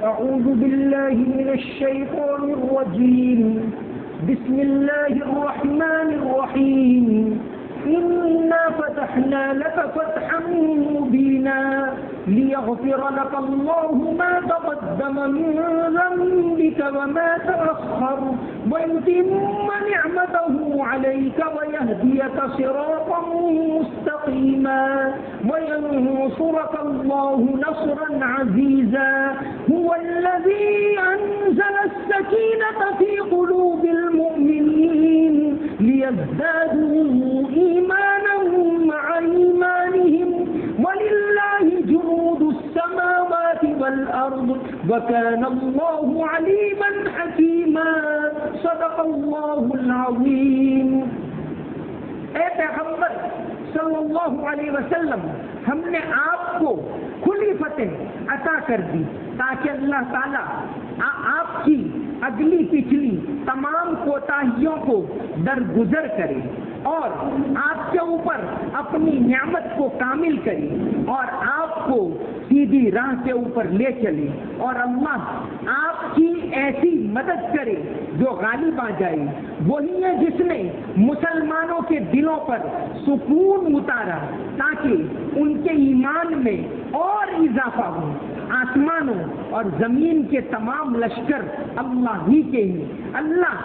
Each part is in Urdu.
أعوذ بالله من الشيطان الرجيم بسم الله الرحمن الرحيم إنا فتحنا لك فتحا مبينا ليغفر لك الله ما تقدم من ذنبك وما تأخر ويتم نعمته عليك ويهديك صراطا مستقيما وينصرك الله نصرا عزيزا هو الذي أنزل السكينة في قلوب المؤمنين ليزدادوا إيمانا مع إيمانهم ولله جنود السماوات والأرض وكان الله عليما حكيما صدق الله العظيم. اے پیغمبر صلی اللہ علیہ وسلم، ہم نے آپ کو کھلی فتح عطا کر دی تاکہ اللہ تعالیٰ آپ کی اگلی پچھلی تمام کوتاہیوں کو درگزر کرے اور آپ کے اوپر اپنی نعمت کو کامل کرے اور آپ کو سیدھی راہ کے اوپر لے چلے، اور اللہ آپ کی ایسی مدد کرے جو غالب آ جائے. وہی ہے جس نے مسلمانوں کے دلوں پر سکون اتارا تاکہ ان کے ایمان میں اور اضافہ ہو. آسمانوں اور زمین کے تمام لشکر اللہ ہی کے ہیں. اللہ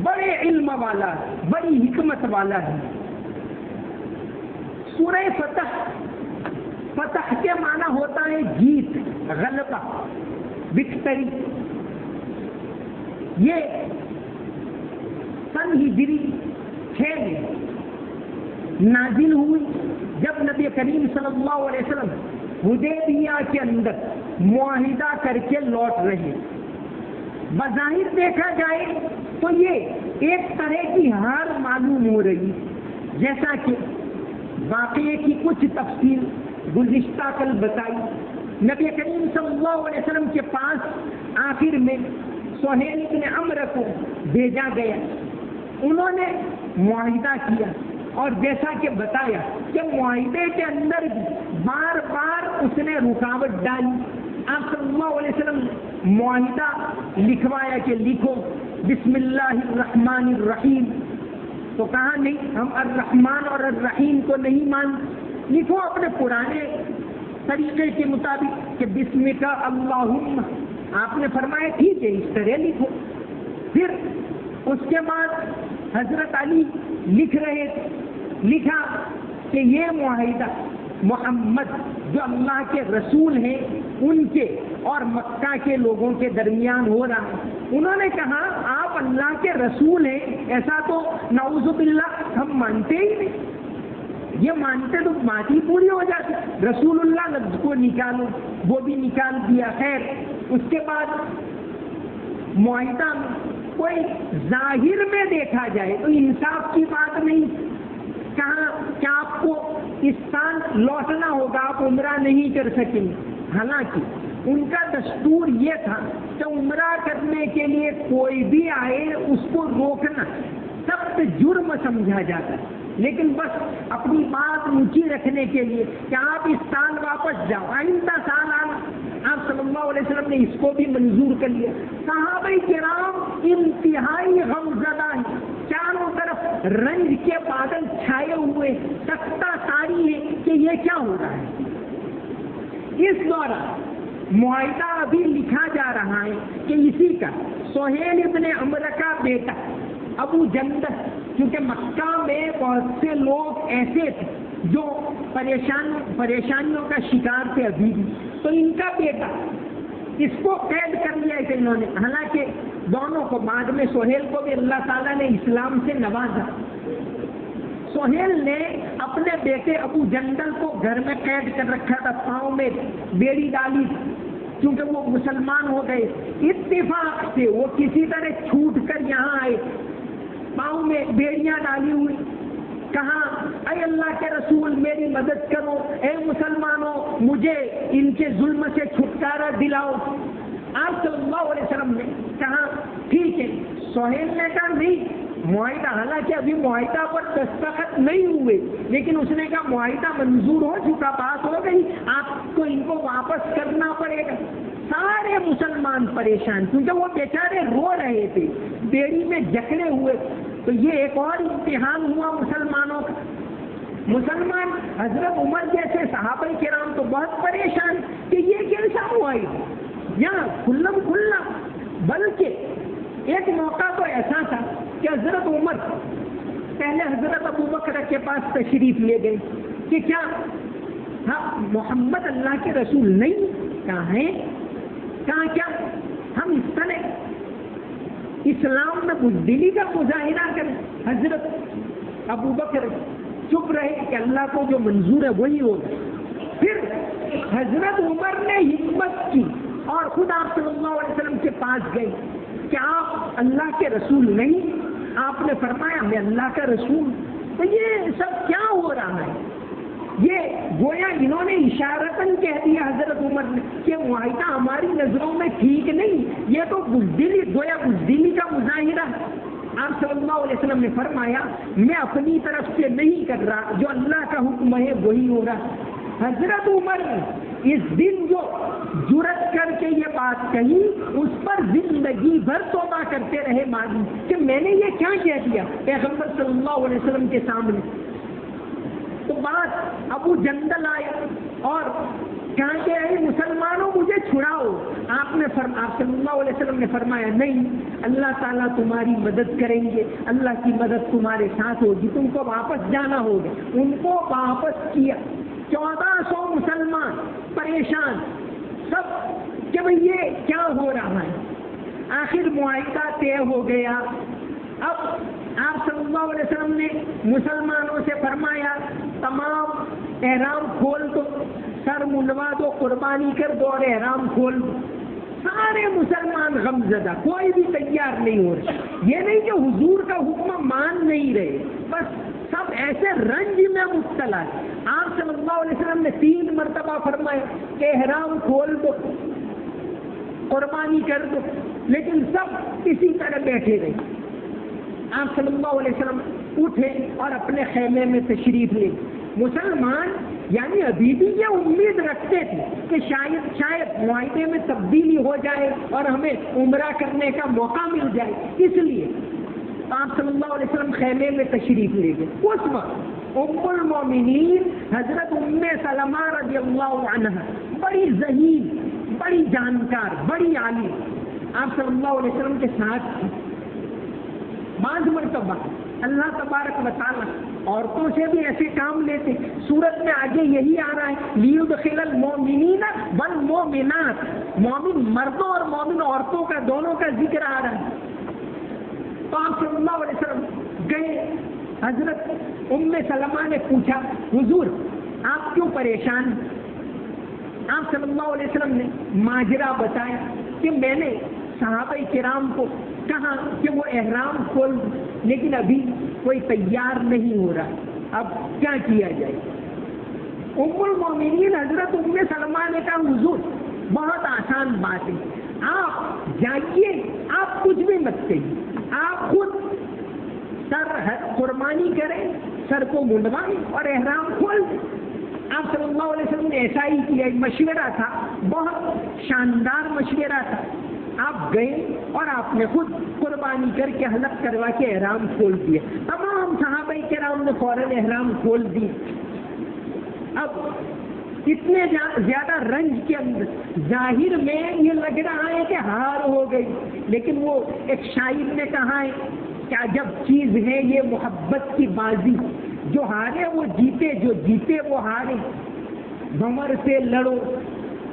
بڑے علم والا، بڑی حکمت والا ہے. سورہ فتح، فتح کے معنی ہوتا ہے جیت، غلبہ، وکٹری. یہ سن ہجری 6 میں نازل ہوئی جب نبی کریم صلی اللہ علیہ وسلم حدیبیہ کے اندر معاہدہ کر کے لوٹ رہے. بظاہر دیکھا جائے تو یہ ایک طرح کی ہار معلوم ہو رہی، جیسا کہ واقعے کی کچھ تفصیل گزشتہ کل بتائی. نبی کریم صلی اللہ علیہ وسلم کے پاس آخر میں سہیل بن عمرو کو بھیجا گیا. انہوں نے معاہدہ کیا اور جیسا کہ بتایا کہ معاہدے کے اندر بھی بار بار اس نے رکاوٹ ڈالی. آپ صلی اللہ علیہ وسلم معاہدہ لکھوایا کہ لکھو بسم اللہ الرحمن الرحیم، تو کہا نہیں، ہم الرحمن اور الرحیم کو نہیں مانتے، لکھو اپنے پرانے طریقے کے مطابق کہ بسم کا اللہم. آپ نے فرمایا ٹھیک ہے، اس طرح لکھو. پھر اس کے بعد حضرت علی لکھ رہے تھے، لکھا کہ یہ معاہدہ محمد جو اللہ کے رسول ہیں ان کے اور مکہ کے لوگوں کے درمیان ہو رہا ہے. انہوں نے کہا آپ اللہ کے رسول ہیں، ایسا تو نعوذ باللہ ہم مانتے ہی نہیں. یہ مانتے تو بات ہی پوری ہو جاتی. رسول اللہ لفظ کو نکالو، وہ بھی نکال دیا. خیر، اس کے بعد معاہدہ کوئی ظاہر میں دیکھا جائے تو انصاف کی بات نہیں. کہاں کہ آپ کو اس سال لوٹنا ہوگا، آپ عمرہ نہیں کر سکیں. حالانکہ ان کا دستور یہ تھا کہ عمرہ کرنے کے لیے کوئی بھی آئے اس کو روکنا سخت جرم سمجھا جاتا ہے، لیکن بس اپنی بات اونچی رکھنے کے لیے کہ آپ اس سال واپس جاؤ، آئندہ سال آنا. آپ صلی اللہ علیہ وسلم نے اس کو بھی منظور کر لیا. صحابہ کرام انتہائی غمزدہ ہیں، چاروں طرف رنج کے بادل چھائے ہوئے، تختہ ساری ہے کہ یہ کیا ہو رہا ہے. اس دوران معاہدہ ابھی لکھا جا رہا ہے کہ اسی کا سہیل ابن عمرو کا بیٹا ابو جندل، کیونکہ مکہ میں بہت سے لوگ ایسے تھے جو پریشانیوں کا شکار تھے ابھی بھی، تو ان کا بیٹا، اس کو قید کر لیا تھا انہوں نے. حالانکہ دونوں کو بعد میں سہیل کو بھی اللہ تعالیٰ نے اسلام سے نوازا. سہیل نے اپنے بیٹے ابو جندل کو گھر میں قید کر رکھا تھا، پاؤں میں بیڑی ڈالی تھی کیونکہ وہ مسلمان ہو گئے. اتفاق سے وہ کسی طرح چھوٹ کر یہاں آئے، پاؤں میں بیڑیاں ڈالی ہوئی. کہا اے اللہ کے رسول میری مدد کرو، اے مسلمانوں مجھے ان کے ظلم سے چھٹکارا دلاؤ. آپ صلی اللہ علیہ وسلم نے کہا ٹھیک ہے. سہیل نے کہا نہیں، معاہدہ، حالانکہ ابھی معاہدہ پر دستخط نہیں ہوئے، لیکن اس نے کہا معاہدہ منظور ہو چکا، بات ہو گئی، آپ کو ان کو واپس کرنا پڑے گا. سارے مسلمان پریشان، کیونکہ وہ بیچارے رو رہے تھے، بیڑی میں جکڑے ہوئے. تو یہ ایک اور امتحان ہوا مسلمانوں کا. مسلمان حضرت عمر جیسے صحابہ کرام تو بہت پریشان کہ یہ کیسا ہوا یہاں کھلم کھلا. بلکہ ایک موقع تو ایسا تھا کہ حضرت عمر پہلے حضرت ابو بکر کے پاس تشریف لے گئے کہ کیا محمد اللہ کے رسول نہیں؟ کہاں ہیں؟ کہاں کیا ہم اس طرح اسلام میں بزدلی کا مظاہرہ کریں؟ حضرت ابو بکر چپ رہے کہ اللہ کو جو منظور ہے وہی ہوگا. پھر حضرت عمر نے ہمت کی اور خود آپ صلی اللہ علیہ وسلم کے پاس گئے کہ آپ اللہ کے رسول نہیں؟ آپ نے فرمایا میں اللہ کا رسول. تو یہ سب کیا ہو رہا ہے؟ یہ گویا انہوں نے اشارتاً کہہ دیا حضرت عمر نے کہ معاہدہ ہماری نظروں میں ٹھیک نہیں، یہ تو بزدلی، گویا بزدلی کا مظاہرہ. آپ صلی اللہ علیہ وسلم نے فرمایا میں اپنی طرف سے نہیں کر رہا، جو اللہ کا حکم ہے وہی ہو رہا. حضرت عمر اس دن جو جرت کر کے یہ بات کہی اس پر زندگی بھر توبہ کرتے رہے ماضی کہ میں نے یہ کیا کہہ دیا پیغمبر صلی اللہ علیہ وسلم کے سامنے. تو بات ابو جندل آئے اور کہاں کہ اے مسلمانوں مجھے چھڑاؤ. آپ صلی اللہ علیہ وسلم نے فرمایا نہیں، اللہ تعالیٰ تمہاری مدد کریں گے، اللہ کی مدد تمہارے ساتھ ہوگی، تم کو واپس جانا ہوگا. ان کو واپس کیا. 1400 مسلمان پریشان سب کہ بھئی یہ کیا ہو رہا ہے. آخر معاہدہ طے ہو گیا. اب آپ صلی اللہ علیہ وسلم نے مسلمانوں سے فرمایا تمام احرام کھول دو، سر منڈوا دو، قربانی کر دو اور احرام کھول دو. سارے مسلمان غم زدہ، کوئی بھی تیار نہیں ہو رہا. یہ نہیں کہ حضور کا حکم مان نہیں رہے، بس سب ایسے رنج میں مبتلا ہے. آپ صلی اللہ علیہ وسلم نے 3 مرتبہ فرمایا کہ احرام کھول دو، قربانی کر دو، لیکن سب اسی طرح بیٹھے رہے. آپ صلی اللہ علیہ وسلم اٹھے اور اپنے خیمے میں تشریف لے. مسلمان یعنی ابھی بھی یہ امید رکھتے تھے کہ شاید معاہدے میں تبدیلی ہو جائے اور ہمیں عمرہ کرنے کا موقع مل جائے. اس لیے آپ صلی اللہ علیہ وسلم خیمے میں تشریف لے گئے. اس وقت ام المومنین حضرت ام سلمہ رضی اللہ عنہ بڑی ذہین، بڑی جانکار، بڑی عالم آپ صلی اللہ علیہ وسلم کے ساتھ تھی. بعض مرتبہ اللہ تبارک و تعالیٰ عورتوں سے بھی ایسے کام لیتے. سورت میں آگے یہی آ رہا ہے لیدخل المؤمنین والمؤمنات، مومن مردوں اور مومن عورتوں کا دونوں کا ذکر آ رہا ہے. تو آپ صلی اللہ علیہ وسلم گئے. حضرت ام سلمہ نے پوچھا حضور آپ کیوں پریشان؟ آپ صلی اللہ علیہ وسلم نے ماجرا بتایا کہ میں نے صحابہ کرام کو کہا کہ وہ احرام کھول، لیکن ابھی کوئی تیار نہیں ہو رہا، اب کیا کیا جائے؟ ام المومنین حضرت ام سلمہ نے کہا حضور بہت آسان بات ہے، آپ جائیے، آپ کچھ بھی مت کہیے، آپ خود سر قربانی کریں، سر کو منڈوائیں اور احرام کھول دیں. آپ صلی اللہ علیہ وسلم نے ایسا ہی کیا. مشورہ تھا، بہت شاندار مشورہ تھا. آپ گئے اور آپ نے خود قربانی کر کے حلق کروا کے احرام کھول دیا. تمام صحابہ کرام نے فوراً احرام کھول دی. اب اتنے زیادہ رنج کے اندر ظاہر میں یہ لگ رہا ہے کہ ہار ہو گئی، لیکن وہ ایک شاعر نے کہا ہے کہ عجب چیز ہے یہ محبت کی بازی، جو ہارے وہ جیتے، جو جیتے وہ ہارے. بھنور سے لڑو،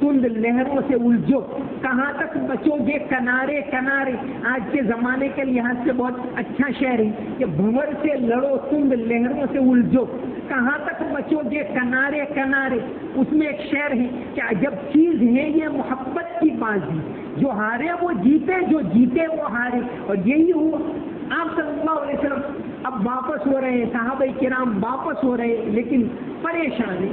تند لہروں سے الجھو، کہاں تک بچو گے کنارے کنارے. آج کے زمانے کے لحاظ سے بہت اچھا شعر ہے کہ بھنور سے لڑو، تند لہروں سے الجھو، کہاں تک بچو گے کنارے کنارے. اس میں ایک شعر ہے کہ عجب چیز ہے یہ محبت کی بازی، جو ہارے وہ جیتے، جو جیتے وہ ہارے. اور یہی ہوا. آپ صلی اللہ علیہ وسلم اب واپس ہو رہے ہیں، صحابہ کرام واپس ہو رہے ہیں، لیکن پریشان ہیں.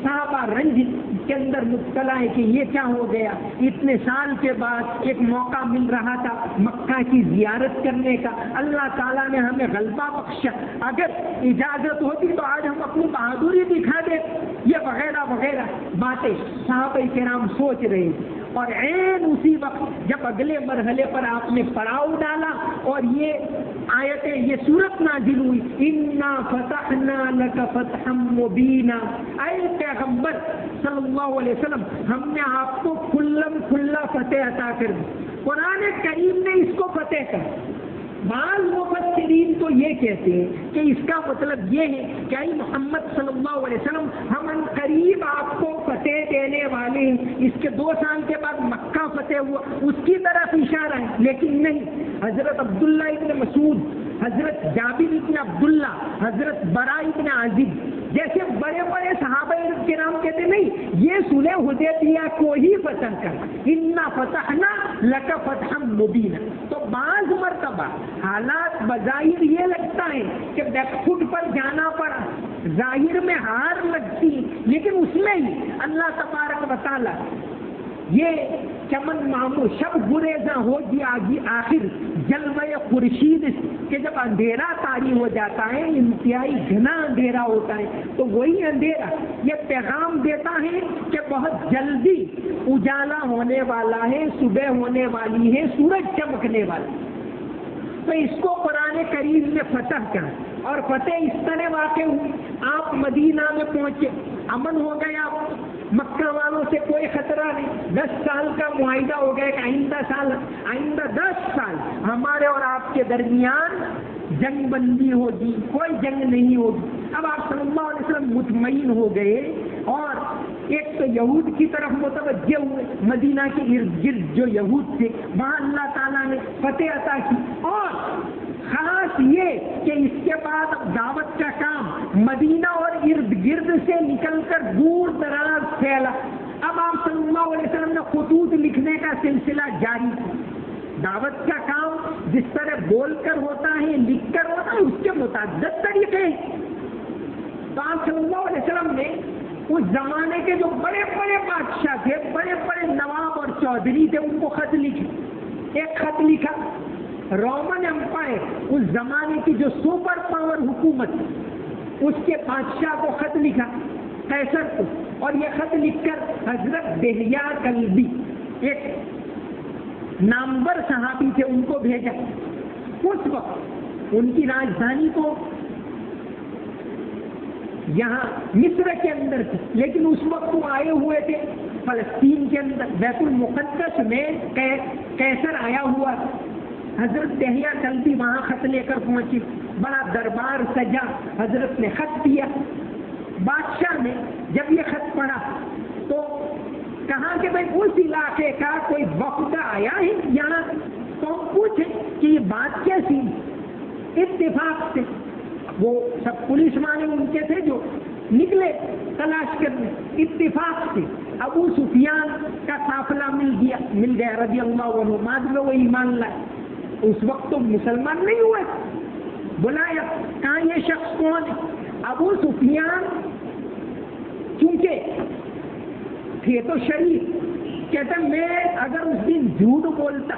صحابہ رنج کے اندر مبتلا ہے کہ یہ کیا ہو گیا. اتنے سال کے بعد ایک موقع مل رہا تھا مکہ کی زیارت کرنے کا، اللہ تعالیٰ نے ہمیں غلبہ بخشا، اگر اجازت ہوتی تو آج ہم اپنی بہادری دکھا دیں، یہ وغیرہ وغیرہ باتیں صحابہ کرام سوچ رہے ہیں. اور عین اسی وقت جب اگلے مرحلے پر آپ نے پڑاؤ ڈالا اور یہ آیتیں، یہ سورت نازل ہوئی، انا فتحنا لک فتحا مبینا، اے پیغمبر صلی اللہ علیہ وسلم ہم نے آپ کو کھلم کھلا فتح عطا کر دی۔ قرآن کریم نے اس کو فتح کر، بعض مفسرین تو یہ کہتے ہیں کہ اس کا مطلب یہ ہے کہ اے محمد صلی اللہ علیہ وسلم ہم ان قریب آپ کو فتح دینے والے ہیں۔ اس کے 2 سال کے بعد مکہ فتح ہوا، اس کی طرف اشارہ ہے، لیکن نہیں۔ حضرت عبداللہ ابن مسعود، حضرت جابر ابن عبداللہ، حضرت براء ابن عازب جیسے بڑے بڑے صحابہ کرام کہتے نہیں، یہ صلح حدیبیہ کو ہی فتح کر، انا فتحنا لک فتحا مبینا۔ تو بعض مرتبہ حالات بظاہر یہ لگتا ہے کہ بیک فٹ پر جانا پڑا، ظاہر میں ہار لگتی، لیکن اس میں ہی اللہ تبارک و تعالی یہ چمن معمور شب گریزاں ہو گیا آخر جلوہ خورشید کہ جب اندھیرا طاری ہو جاتا ہے، انتہائی گھنا اندھیرا ہوتا ہے، تو وہی اندھیرا یہ پیغام دیتا ہے کہ بہت جلدی اجالا ہونے والا ہے، صبح ہونے والی ہے، سورج چمکنے والا ہے۔ تو اس کو قرآن کریم نے فتح کہا، اور فتح اس طرح واقع ہوئی، آپ مدینہ میں پہنچے، امن ہو گیا، مکہ والوں سے کوئی خطرہ نہیں، 10 سال کا معاہدہ ہو گیا کہ آئندہ 10 سال ہمارے اور آپ کے درمیان جنگ بندی ہوگی، کوئی جنگ نہیں ہوگی۔ اب آپ صلی اللہ علیہ وسلم مطمئن ہو گئے، اور ایک تو یہود کی طرف متوجہ ہوئے، مدینہ کے ارد گرد جو یہود تھے وہاں اللہ تعالیٰ نے فتح عطا کی، اور خاص یہ کہ اس کے بعد اب دعوت کا کام مدینہ اور ارد گرد سے نکل کر دور دراز پھیلا۔ اب آپ صلی اللہ علیہ وسلم نے خطوط لکھنے کا سلسلہ جاری کیا۔ دعوت کا کام جس طرح بول کر ہوتا ہے، لکھ کر ہوتا ہے، اس کے متعدد طریقے ہیں۔ تو آپ صلی اللہ علیہ وسلم نے اس زمانے کے جو بڑے بڑے بادشاہ تھے، بڑے بڑے نواب اور چودھری تھے، ان کو خط لکھے۔ ایک خط لکھا رومن امپائر، اس زمانے کی جو سپر پاور حکومت، اس کے بادشاہ کو خط لکھا، قیصر کو، اور یہ خط لکھ کر حضرت دہلیہ کلبی ایک نامور صحابی تھے ان کو بھیجا۔ اس وقت ان کی راجدھانی کو یہاں مصر کے اندر تھی، لیکن اس وقت وہ آئے ہوئے تھے فلسطین کے اندر، بیت المقدس میں قیصر آیا ہوا۔ حضرت دہلیہ کلبی وہاں خط لے کر پہنچی، بڑا دربار سجا، حضرت نے خط دیا۔ بادشاہ نے جب یہ خط پڑھا تو کہا کہ بھائی اس علاقے کا کوئی وفد آیا ہے یہاں، تو ہم پوچھیں کہ یہ بات کیسی؟ اتفاق سے وہ سب پولیس والے ان کے تھے جو نکلے تلاش کرنے، اتفاق سے ابو سفیان کا قافلہ مل گیا رضی اللہ عنہ، بعد میں وہ ایمان لائے۔ اس وقت تو مسلمان نہیں ہوئے، بلایا، کہاں یہ شخص کون ہے؟ ابو سفیان چونکہ تھے تو شریف، کہتے میں اگر اس دن جھوٹ بولتا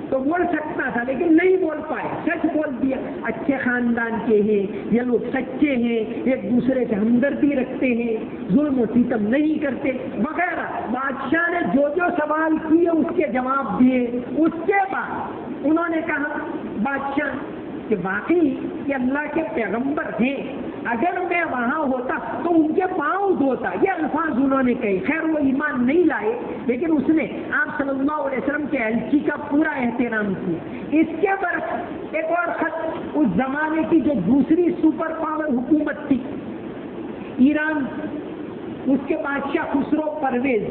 تو بول سکتا تھا، لیکن نہیں بول پائے، سچ بول دیا۔ اچھے خاندان کے ہیں یہ لوگ، سچے ہیں، ایک دوسرے سے ہمدردی رکھتے ہیں، ظلم و ستم نہیں کرتے وغیرہ۔ بادشاہ نے جو جو سوال کیے اس کے جواب دیے۔ اس کے بعد انہوں نے کہا بادشاہ کہ واقعی کہ اللہ کے پیغمبر ہیں، اگر میں وہاں ہوتا تو ان کے پاؤں دھوتا، یہ الفاظ انہوں نے کہے۔ خیر وہ ایمان نہیں لائے، لیکن اس نے آپ صلی اللہ علیہ وسلم کے ایلچی کا پورا احترام کیا۔ اس کے برعکس ایک اور خط اس زمانے کی جو دوسری سپر پاور حکومت تھی ایران، اس کے بادشاہ خسرو پرویز،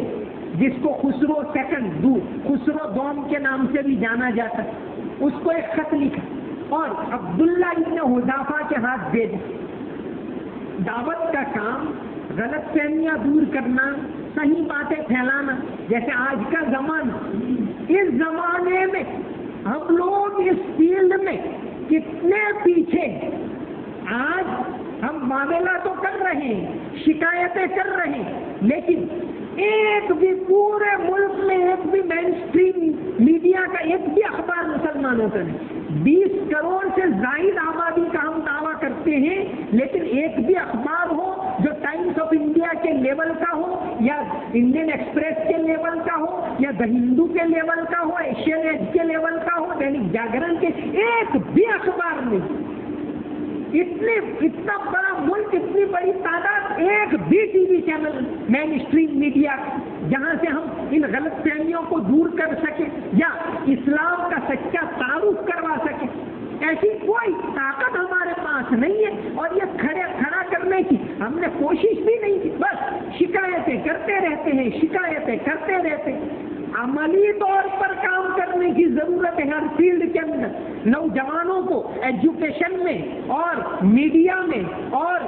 جس کو خسرو سیکنڈ خسرو دوم کے نام سے بھی جانا جاتا، اس کو ایک خط لکھا اور عبداللہ ابن حذافہ کے ہاتھ بھیجا۔ دعوت کا کام غلط فہمیاں دور کرنا، صحیح باتیں پھیلانا، جیسے آج کا زمانہ، اس زمانے میں ہم لوگ اس فیلڈ میں کتنے پیچھے ہیں۔ آج ہم معاملہ تو کر رہے ہیں، شکایتیں کر رہے ہیں، لیکن ایک بھی پورے ملک میں ایک بھی مین اسٹریم میڈیا کا ایک بھی اخبار مسلمانوں کا نہیں۔ 20 کروڑ سے زائد آبادی کا ہم دعویٰ کرتے ہیں، لیکن ایک بھی اخبار ہو جو ٹائمز آف انڈیا کے لیول کا ہو یا انڈین ایکسپریس کے لیول کا ہو یا دا ہندو کے لیول کا ہو, ایشین ایج کے لیول کا ہو, دینک جاگرن کے, ایک بھی اخبار نہیں. اتنا بڑا ملک, اتنی بڑی تعداد, ایک بھی ٹی وی چینل مین اسٹریم میڈیا جہاں سے ہم ان غلط فہمیوں کو دور کر سکیں یا اسلام کا سچا تعارف کروا سکیں, ایسی کوئی طاقت ہمارے پاس نہیں ہے. اور یہ کھڑا کرنے کی ہم نے کوشش بھی نہیں کی, بس شکایتیں کرتے رہتے ہیں, شکایتیں کرتے رہتے ہیں. عملی طور پر کام کرنے کی ضرورت ہے ہر فیلڈ کے اندر. نوجوانوں کو ایجوکیشن میں اور میڈیا میں اور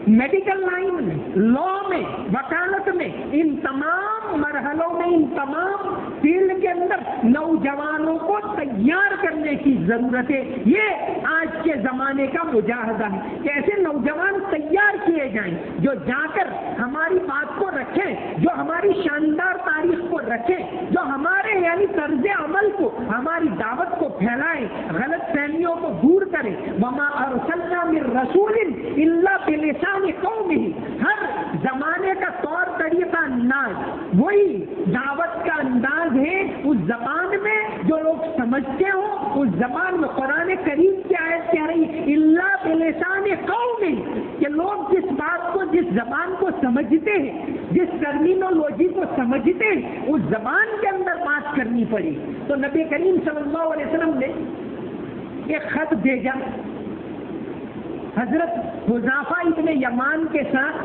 میڈیکل لائن میں, لا میں, وکالت میں, ان تمام مرحلوں میں, ان تمام فیلڈ کے اندر نوجوانوں کو تیار کرنے کی ضرورت ہے. یہ آج کے زمانے کا مجاہدہ ہے کہ ایسے نوجوان تیار کیے جائیں جو جا کر ہماری بات کو رکھیں, جو ہماری شاندار تاریخ کو رکھیں, جو ہمارے یعنی طرز عمل کو, ہماری دعوت کو پھیلائیں, غلط فہمیوں کو دور کریں. وما ارسلنا من رسول الا بلسان قومہ, ہر زمانے کا طور طریقہ, انداز وہی دعوت کا انداز ہے اس زبان میں جو لوگ سمجھتے ہوں. اس زبان میں قرآن کریم کی آیت کہہ رہی الا بلسان قومہ, کہ لوگ جس بات کو, جس زبان کو سمجھتے ہیں, جس ٹرمینولوجی کو سمجھتے ہیں, اس زبان کے اندر بات کرنی پڑی. تو نبی کریم صلی اللہ علیہ وسلم نے ایک خط بھیجا حضرت حذیفہ ابن یمان کے ساتھ.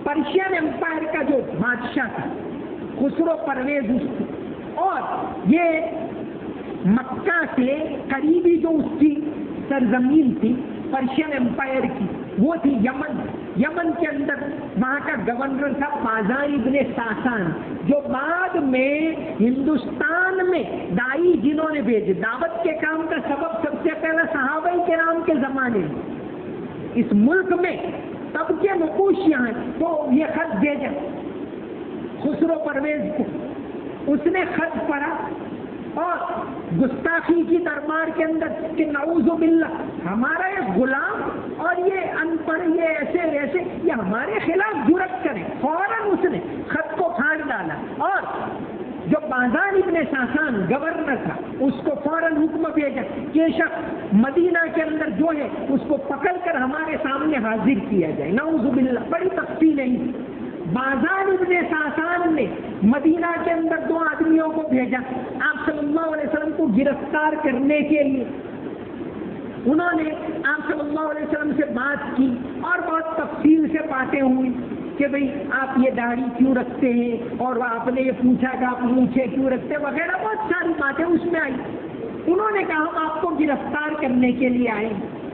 پرشین امپائر کا جو بادشاہ تھا خسرو پرویز اس کی, اور یہ مکہ سے قریبی جو اس کی سرزمین تھی پرشین امپائر کی, وہ تھی یمن. یمن کے اندر وہاں کا گورنر تھا بازار ابن ساسان, جو بعد میں ہندوستان میں دائی جنہوں نے بھیجے. دعوت کے کام کا سبب سب سے پہلا صحابہ کرام کے زمانے میں اس ملک میں تب کے نقوش یہاں, تو یہ خط بھیجا خسرو پرویز کو. اس نے خط پڑھا اور گستاخی کی دربار کے اندر کہ نعوذ باللہ ہمارا یہ غلام اور یہ ان پڑھ, یہ ایسے ایسے, یہ ہمارے خلاف جرأت کریں. فوراً اس نے خط کو پھاڑ ڈالا اور جو بازار ابن ساسان گورنر تھا اس کو فوراً حکم بھیجا کہ شخص مدینہ کے اندر جو ہے اس کو پکڑ کر ہمارے سامنے حاضر کیا جائے. نعوذ باللہ, بڑی تفصیل نہیں. بازار ابن ساسان نے مدینہ کے اندر 2 آدمیوں کو بھیجا آپ صلی اللہ علیہ وسلم کو گرفتار کرنے کے لیے. انہوں نے آپ صلی اللہ علیہ وسلم سے بات کی اور بہت تفصیل سے باتیں ہوئی کہ بھئی آپ یہ داڑھی کیوں رکھتے ہیں, اور آپ نے یہ پوچھا کہ آپ مونچھیں کیوں رکھتے ہیں, وغیرہ بہت ساری باتیں اس میں آئی. انہوں نے کہا ہم آپ کو گرفتار کرنے کے لیے آئے,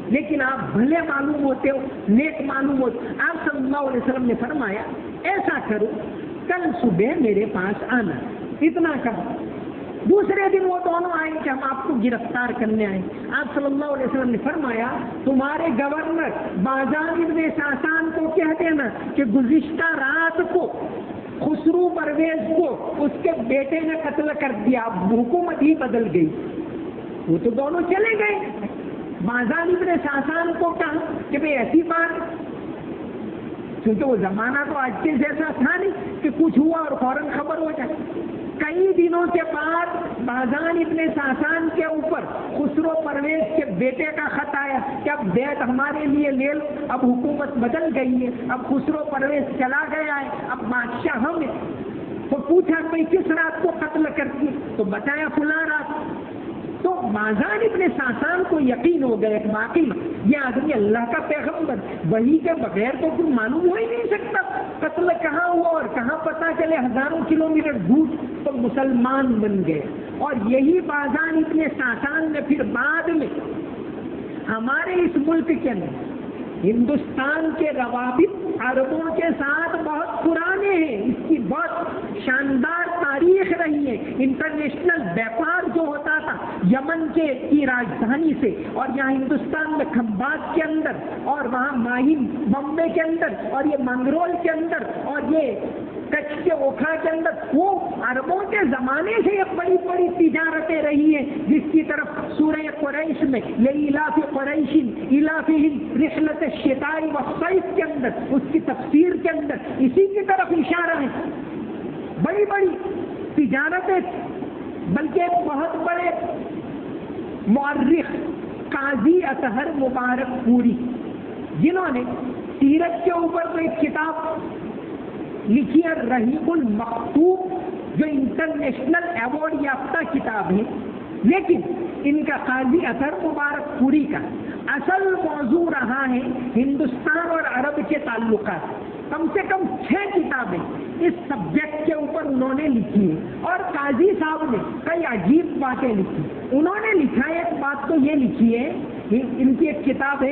لیکن آپ بھلے معلوم ہوتے ہو, نیک معلوم ہوتے. آپ صلی اللہ علیہ وسلم نے فرمایا ایسا کرو کل صبح میرے پاس آنا, اتنا کرو. دوسرے دن وہ دونوں آئے کہ ہم آپ کو گرفتار کرنے آئے. آپ صلی اللہ علیہ وسلم نے فرمایا تمہارے گورنر بازار ابن ساسان کو کہہ دینا کہ گزشتہ رات کو خسرو پرویز کو اس کے بیٹے نے قتل کر دیا, حکومت ہی بدل گئی. وہ تو دونوں چلے گئے. بازار ابن ساسان کو کہا کہ بھئی ایسی بات, کیونکہ وہ زمانہ تو آج کے جیسا تھا نہیں کہ کچھ ہوا اور فوراً خبر ہو جائے. کئی دنوں کے بعد بازار ابن ساسان کے اوپر خسرو پرویز کے بیٹے کا خط آیا کہ اب بیت ہمارے لیے لے لو, اب حکومت بدل گئی ہے, اب خسرو پرویز چلا گیا ہے, اب بادشاہ ہم ہیں. تو پوچھا کوئی کس رات کو قتل کرتی, تو بتایا فلاں رات. تو بازار ابن ساسان کو یقین ہو گیا کہ واقعی یہ آدمی اللہ کا پیغمبر, وہی کے بغیر تو کچھ معلوم ہو ہی نہیں سکتا قتل کہاں ہوا اور کہاں پتا چلے, ہزاروں کلومیٹر دور. تو مسلمان بن گئے. اور یہی بازار ابن ساسان نے پھر بعد میں ہمارے اس ملک کے اندر ہندوستان کے روابط عربوں کے ساتھ بہت پرانے ہیں, اس کی بہت شاندار تاریخ رہی ہے. انٹرنیشنل بیپار جو ہوتا تھا یمن کی راجدھانی سے اور یہاں ہندوستان میں کھمبات کے اندر اور وہاں ماہی بمبے کے اندر اور یہ منگرول کے اندر اور یہ کچھ کے اوکھا کے اندر وہ عربوں کے زمانے سے ایک بڑی بڑی تجارتیں رہی ہیں، جس کی طرف سورہ قریش میں لإلاف قریش إلافهم رحلة الشتاء والصيف کے اندر، اس کی تفسیر کے اندر اسی کی طرف اشارہ ہے. بڑی بڑی تجارتیں، بلکہ ایک بہت بڑے مورخ قاضی اطہر مبارک پوری، جنہوں نے سیرت کے اوپر تو ایک کتاب لکھی ہے رحیق المختوم، جو انٹرنیشنل ایوارڈ یافتہ کتاب ہے، لیکن ان کا قاضی اطہر مبارک پوری کا اصل موضوع رہا ہے ہندوستان اور عرب کے تعلقات. کم سے کم 6 کتابیں اس سبجیکٹ کے اوپر انہوں نے لکھی ہیں، اور قاضی صاحب نے کئی عجیب باتیں لکھی. انہوں نے لکھا ہے، ایک بات تو یہ لکھی ہے، ان کی ایک کتاب ہے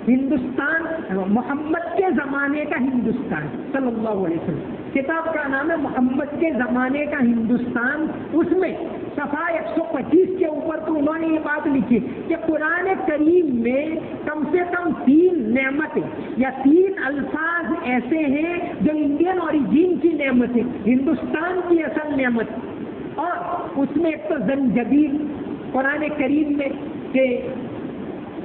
ہندوستان، محمد کے زمانے کا ہندوستان صلی اللہ علیہ وسلم، کتاب کا نام ہے محمد کے زمانے کا ہندوستان. اس میں صفحہ 125 کے اوپر تو انہوں نے یہ بات لکھی کہ قرآن کریم میں کم سے کم 3 نعمتیں یا 3 الفاظ ایسے ہیں جو انڈین اوریجن کی نعمت ہے، ہندوستان کی اصل نعمت. اور اس میں ایک تو زنجبیل قرآن کریم میں کہ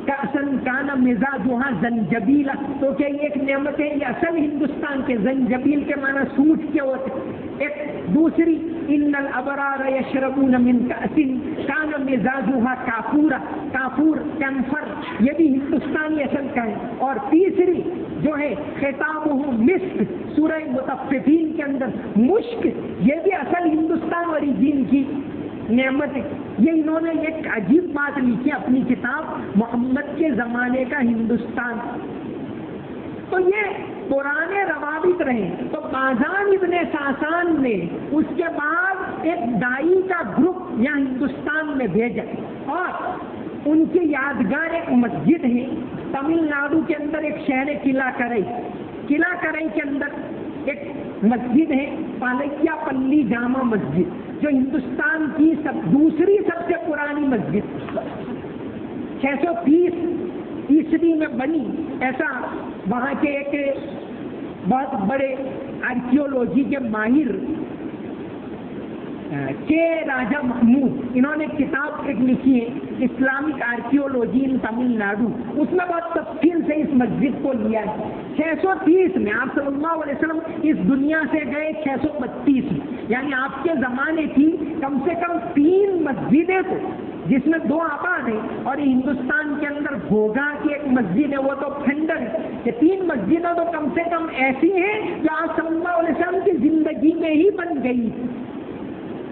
کأسن کان مزاجھا زنجبیلا، تو کیا یہ ایک نعمت ہے؟ یہ اصل ہندوستان کے زنجبیل کے معنی سوٹ کے ہوتے. ایک دوسری ان الابرار یشربون من کأس کان مزاجھا کافورا، کافور کیمفر، یہ بھی ہندوستانی اصل کا ہے. اور تیسری جو ہے ختامہ مسک، سورہ مطففین کے اندر مشک، یہ بھی اصل ہندوستان اوریجن کی نعمت ہے. یہ انہوں نے ایک عجیب بات لکھی اپنی کتاب محمد کے زمانے کا ہندوستان. تو یہ پرانے روابط رہے. تو بازان ابن ساسان نے اس کے بعد ایک دائی کا گروپ یہاں ہندوستان میں بھیجا، اور ان کی یادگار ایک مسجد ہے تمل ناڈو کے اندر، ایک شہر قلعہ کرائی. قلعہ کرائی کے اندر ایک مسجد ہے پالیا پلی جامع مسجد، جو ہندوستان کی دوسری سب سے پرانی مسجد 630 عیسوی میں بنی. ایسا وہاں کے ایک بہت بڑے آرکیولوجی کے ماہر کے راجہ محمود، انہوں نے کتاب ایک لکھی ہے اسلامک آرکیولوجی ان تمل ناڈو. اس میں بہت تفصیل سے اس مسجد کو لیا ہے. 630 میں آپ صلی اللہ علیہ وسلم اس دنیا سے گئے، 632 میں، یعنی آپ کے زمانے کی کم سے کم 3 مسجدیں کو، جس میں 2 آباد ہیں، اور یہ ہندوستان کے اندر بھوگا کی ایک مسجد ہے، وہ تو کھنڈر ہے. یہ 3 مسجدیں تو کم سے کم ایسی ہیں جو آپ صلی اللہ علیہ وسلم کی زندگی میں ہی بن گئی.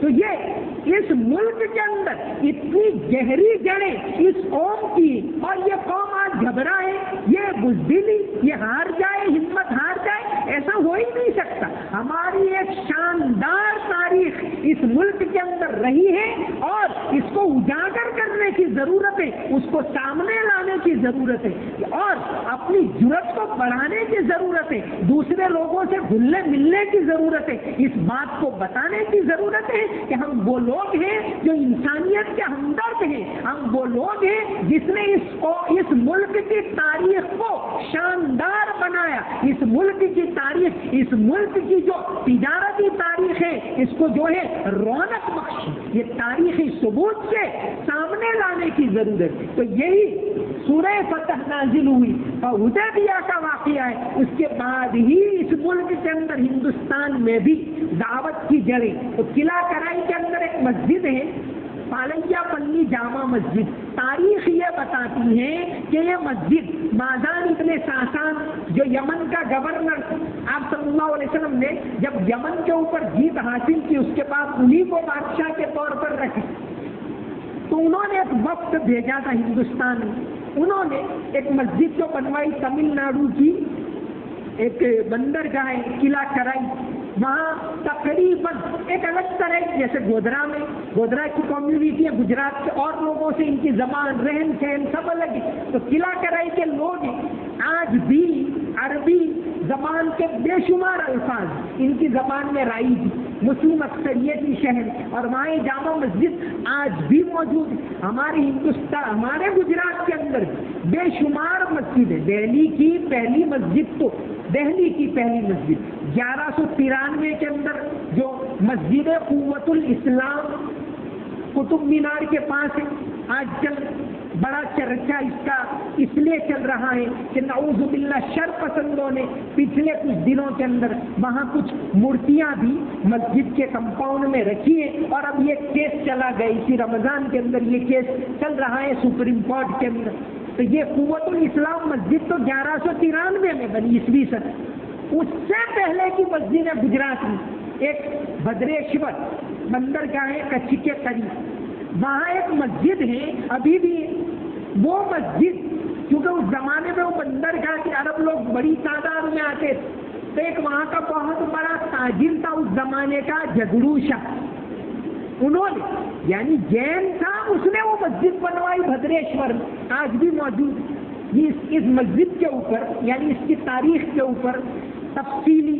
تو یہ اس ملک کے اندر اتنی گہری جڑیں اس قوم کی، اور یہ قوم آج گھبرائے، یہ بزدلی، یہ ہار جائے، ہمت ہار جائے، ایسا ہو ہی نہیں سکتا. ہماری ایک شاندار تاریخ اس ملک کے اندر رہی ہے، اور اس کو اجاگر کرنے کی ضرورت ہے، اس کو سامنے لانے کی ضرورت ہے، اور اپنی جرأت کو بڑھانے کی ضرورت ہے، دوسرے لوگوں سے گھلنے ملنے کی ضرورت ہے، اس بات کو بتانے کی ضرورت ہے کہ ہم وہ لوگ ہیں جو انسانیت کے ہمدرد ہیں. ہم وہ لوگ ہیں جس نے اس ملک کی تاریخ کو شاندار بنایا. اس ملک کی تاریخ، اس ملک کی جو تجارتی تاریخ ہے، اس کو جو ہے رونق بخشی، یہ تاریخی ثبوت سے سامنے لانے کی ضرورت ہے. تو یہی سورہ فتح نازل ہوئی اور حدیبیہ کا واقعہ ہے. اس کے بعد ہی اس ملک کے اندر ہندوستان میں بھی دعوت کی جڑیں. تو قلعہ کرائی کے اندر ایک مسجد ہے پالیا پلی جامع مسجد. تاریخ یہ بتاتی ہے کہ یہ مسجد مازان ابن ساسان، جو یمن کا گورنر، آپ صلی اللہ علیہ وسلم نے جب یمن کے اوپر جیت حاصل کی، اس کے بعد انہی کو بادشاہ کے طور پر رکھے، تو انہوں نے ایک وفد بھیجا تھا ہندوستان میں. انہوں نے ایک مسجد جو بنوائی تمل ناڈو کی، ایک بندرگاہ قلعہ کرائی. وہاں تقریباً ایک الگ طرح، جیسے گودرا میں، گودرا کی کمیونٹی ہے، گجرات کے اور لوگوں سے ان کی زبان، رہن سہن سب الگ ہے. تو قلعہ کرائی کے لوگ آج بھی عربی زبان کے بے شمار الفاظ ان کی زبان میں رائج، مسلم اکثریتی شہر، اور وہاں جامع مسجد آج بھی موجود ہے۔ ہمارے ہندوستان، ہمارے گجرات کے اندر بے شمار مسجد ہے۔ دہلی کی پہلی مسجد 1193 کے اندر جو مسجد قوت الاسلام قطب مینار کے پاس ہے، آج کل بڑا چرچا اس کا اس لیے چل رہا ہے کہ نعوذ باللہ شر پسندوں نے پچھلے کچھ دنوں کے اندر وہاں کچھ مورتیاں بھی مسجد کے کمپاؤنڈ میں رکھی ہیں، اور اب یہ کیس چلا گیا، اسی رمضان کے اندر یہ کیس چل رہا ہے سپریم کورٹ کے اندر۔ تو یہ قوت الاسلام مسجد تو 1193 میں بنی عیسوی سن، اس سے پہلے کی مسجد ہے گجرات میں ایک بدریشور بندرگاہ کچھ کے قریب، وہاں ایک مسجد ہے ابھی بھی۔ وہ مسجد کیونکہ اس زمانے میں وہ بندرگاہ کے عرب لوگ بڑی تعداد میں آتے تھے، تو ایک وہاں کا بہت بڑا تاجر تھا اس زمانے کا جگڑو شاہ، انہوں نے یعنی جین تھا، اس نے وہ مسجد بنوائی بھدریشور میں، آج بھی موجود ہے۔ اس مسجد کے اوپر یعنی اس کی تاریخ کے اوپر تفصیلی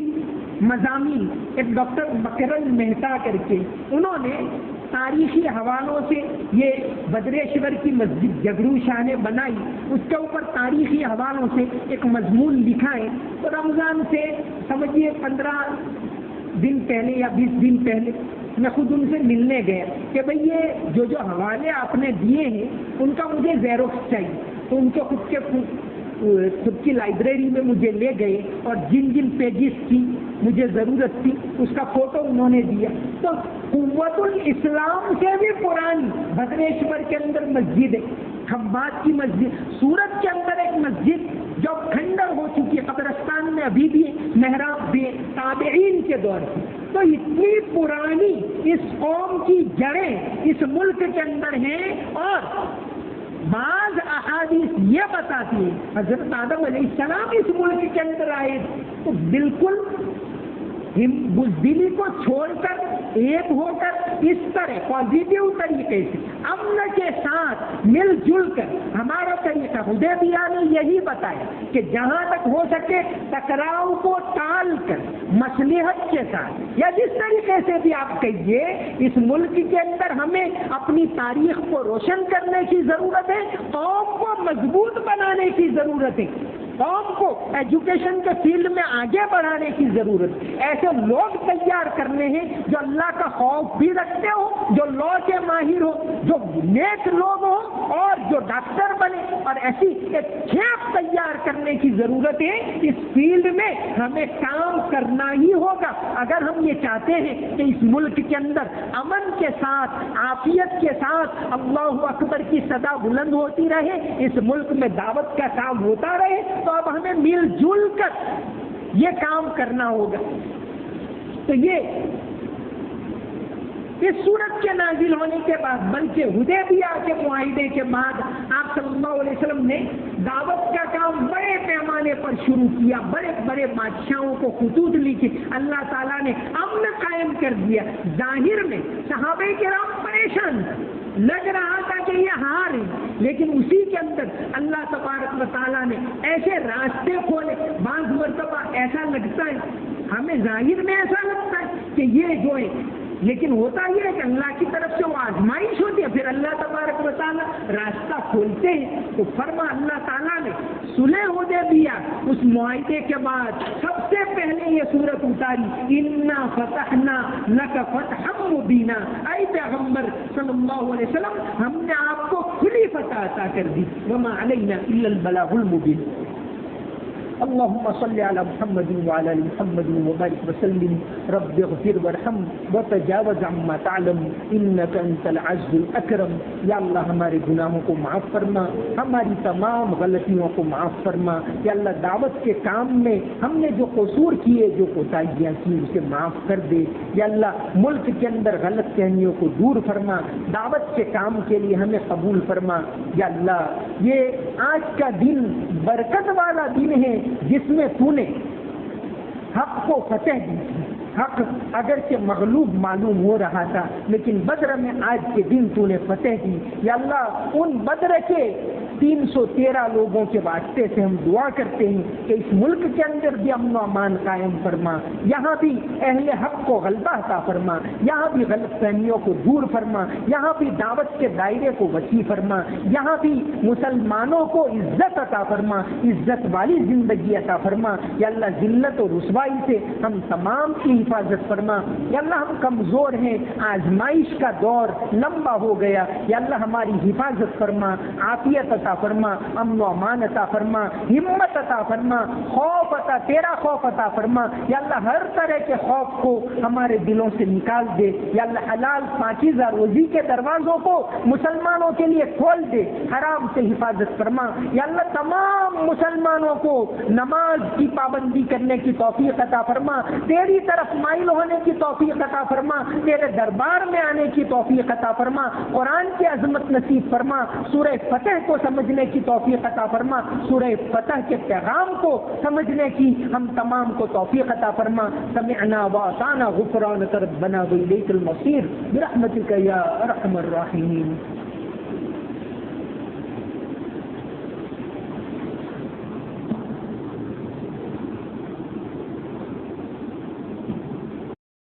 مضامین ایک ڈاکٹر مکرن مہتا کر کے انہوں نے تاریخی حوالوں سے یہ بدریشور کی مسجد جگڑو شاہ نے بنائی، اس کے اوپر تاریخی حوالوں سے ایک مضمون لکھا ہے۔ تو رمضان سے سمجھیے 15 دن پہلے یا 20 دن پہلے میں خود ان سے ملنے گیا کہ بھئی یہ جو حوالے آپ نے دیے ہیں ان کا مجھے زیروکس چاہیے، تو ان کے خود کی لائبریری میں مجھے لے گئے اور جن پیجز کی مجھے ضرورت تھی اس کا فوٹو انہوں نے دیا۔ تو قوت الاسلام سے بھی پرانی بھدریشور کے اندر مسجد ہے، کھمبات کی مسجد، سورت کے اندر ایک مسجد جو کھنڈر ہو چکی ہے، قبرستان میں ابھی بھی محراب بھی تابعین کے دور سے۔ تو اتنی پرانی اس قوم کی جڑیں اس ملک کے اندر ہیں، اور بعض احادیث یہ بتاتی ہیں حضرت آدم علیہ السلام اس ملک کے اندر آئے تو بالکل بزدلی کو چھوڑ کر ایک ہو کر اس طرح پازیٹیو طریقے سے امن کے ساتھ مل جل کر ہمارا طریقہ حدیبیہ نے یہی بتایا کہ جہاں تک ہو سکے ٹکراؤ کو ٹال کر مصلحت کے ساتھ یا جس طریقے سے بھی آپ کہیے اس ملک کے اندر ہمیں اپنی تاریخ کو روشن کرنے کی ضرورت ہے، قوم کو مضبوط بنانے کی ضرورت ہے، قوم کو ایجوکیشن کے فیلڈ میں آگے بڑھانے کی ضرورت ہے۔ ایسے لوگ تیار کرنے ہیں جو اللہ کا خوف بھی رکھتے ہو، جو لا کے ماہر ہو، جو نیک لوگ ہوں اور جو ڈاکٹر بنے، اور ایسی ایک کھیپ تیار کرنے کی ضرورت ہے۔ اس فیلڈ میں ہمیں کام کرنا ہی ہوگا اگر ہم یہ چاہتے ہیں کہ اس ملک کے اندر امن کے ساتھ عافیت کے ساتھ اللہ اکبر کی صدا بلند ہوتی رہے، اس ملک میں دعوت کا کام ہوتا رہے، تو اب ہمیں مل جل کر یہ کام کرنا ہوگا۔ تو یہ اس سورت کے نازل ہونے کے بعد بلکہ حدیبیہ کے معاہدے کے بعد آپ صلی اللہ علیہ وسلم نے دعوت کا کام بڑے پیمانے پر شروع کیا، بڑے بڑے بادشاہوں کو خطوط لکھے، اللہ تعالیٰ نے امن قائم کر دیا۔ ظاہر میں صحابہ کرام پریشان لگ رہا تھا کہ یہ ہار ہے، لیکن اسی کے اندر اللہ تبارک و تعالیٰ نے ایسے راستے کھولے۔ بعض مرتبہ ایسا لگتا ہے، ہمیں ظاہر میں ایسا لگتا ہے کہ یہ جو ہے، لیکن ہوتا یہ ہے کہ اللہ کی طرف سے وہ آزمائش ہوتی ہے، پھر اللہ تبارک و تعالیٰ راستہ کھولتے ہیں۔ تو فرما اللہ تعالیٰ نے صلح حدیبیہ اس معاہدے کے بعد سب سے پہلے یہ سورت اتاری، انا فتحنا لک فتحا مبینا، اے پیغمبر صلی اللہ علیہ وسلم ہم نے آپ کو کھلی فتح عطا کر دی، وما علینا الا البلاغ المبین۔ اللهم صل على محمد وعلى ال محمد وبارك وسلم رب اغفر وارحم وتجاوز عما تعلم انك انت العز الاکرم۔ یا اللہ ہمارے گناہوں کو معاف فرما، ہماری تمام غلطیوں کو معاف فرما۔ یا اللہ دعوت کے کام میں ہم نے جو قصور کیے، جو کوتاہیاں کی، اسے معاف کر دے۔ یا اللہ ملک کے اندر غلط فہمیوں کو دور فرما، دعوت کے کام کے لیے ہمیں قبول فرما۔ یا اللہ یہ آج کا دن برکت والا دن ہے جس میں تو نے حق کو فتح دی۔ حق اگرچہ مغلوب معلوم ہو رہا تھا، لیکن بدر میں آج کے دن تو نے فتح دی۔ یا اللہ ان بدر کے 313 لوگوں کے واسطے سے ہم دعا کرتے ہیں کہ اس ملک کے اندر بھی امن و امان قائم فرما، یہاں بھی اہل حق کو غلبہ عطا فرما، یہاں بھی غلط فہمیوں کو دور فرما، یہاں بھی دعوت کے دائرے کو وسیع فرما، یہاں بھی مسلمانوں کو عزت عطا فرما، عزت والی زندگی عطا فرما۔ یا اللہ ذلت و رسوائی سے ہم تمام کی حفاظت فرما۔ یا اللہ ہم کمزور ہیں، آزمائش کا دور لمبا ہو گیا، یا اللہ ہماری حفاظت فرما، عافیت عطا فرما، امن و امان عطا فرما، ہمت عطا فرما، خوف عطا، تیرا خوف عطا فرما۔ یا اللہ ہر طرح کے خوف کو ہمارے دلوں سے نکال دے۔ یا اللہ حلال پاکیزہ روزی کے دروازوں کو مسلمانوں کے لیے کھول دے، حرام سے حفاظت فرما۔ یا اللہ تمام مسلمانوں کو نماز کی پابندی کرنے کی توفیق عطا فرما، تیری طرف مائل ہونے کی توفیق عطا فرما، تیرے دربار میں آنے کی توفیق عطا فرما، قرآن کی عظمت نصیب فرما، سورہ فتح کو سمجھنے کی توفیق عطا فرما، سورہ فتح کے پیغام کو سمجھنے کی ہم تمام کو توفیق عطا فرما۔ سمعنا واطعنا غفرانک ربنا والیک المصیر برحمتک یا ارحم الراحمین۔